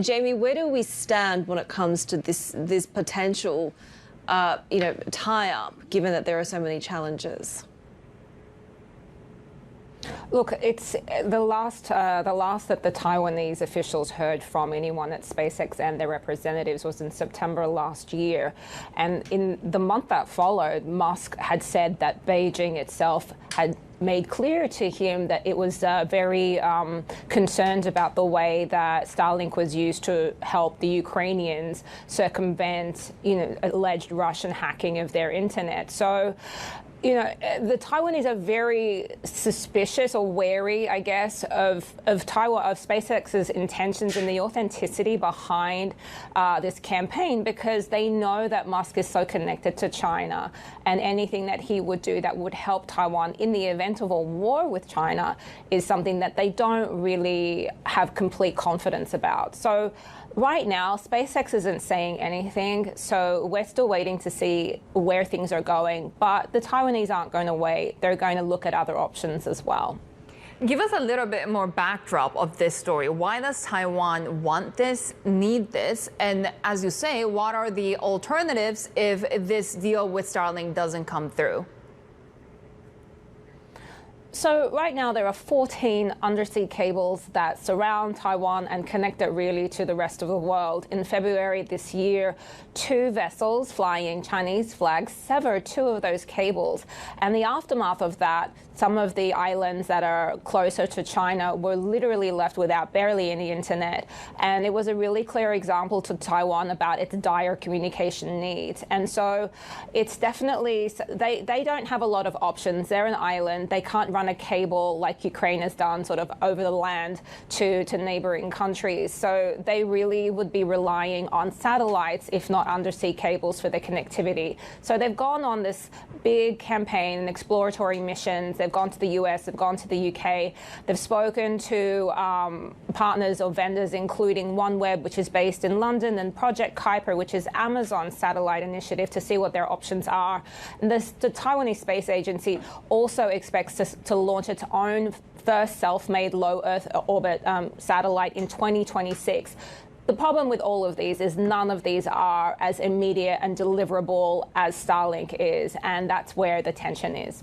Jamie, where do we stand when it comes to this potential, tie-up, given that there are so many challenges? Look, it's the last that the Taiwanese officials heard from anyone at SpaceX and their representatives was in September last year. And in the month that followed, Musk had said that Beijing itself had made clear to him that it was very concerned about the way that Starlink was used to help the Ukrainians circumvent, alleged Russian hacking of their internet. So, the Taiwanese are very suspicious or wary, I guess, of Taiwan, of SpaceX's intentions and the authenticity behind this campaign, because they know that Musk is so connected to China, and anything that he would do that would help Taiwan in the event of a war with China is something that they don't really have complete confidence about. So right now, SpaceX isn't saying anything, so we're still waiting to see where things are going. But the Taiwanese aren't going to wait. They're going to look at other options as well. Give us a little bit more backdrop of this story. Why does Taiwan want this, need this? And as you say, what are the alternatives if this deal with Starlink doesn't come through? So right now there are 14 undersea cables that surround Taiwan and connect it really to the rest of the world. In February this year, 2 vessels flying Chinese flags severed 2 of those cables. And the aftermath of that, some of the islands that are closer to China were literally left without barely any internet. And it was a really clear example to Taiwan about its dire communication needs. And so it's definitely, they don't have a lot of options. They're an island. They can't run a cable like Ukraine has done sort of over the land to neighboring countries. So they really would be relying on satellites, if not undersea cables, for their connectivity. So they've gone on this big campaign and exploratory missions. They've gone to the US, they've gone to the UK. They've spoken to partners or vendors, including OneWeb, which is based in London, and Project Kuiper, which is Amazon's satellite initiative, to see what their options are. And the Taiwanese Space Agency also expects to launch its own first self-made low Earth orbit satellite in 2026. The problem with all of these is none of these are as immediate and deliverable as Starlink is, and that's where the tension is.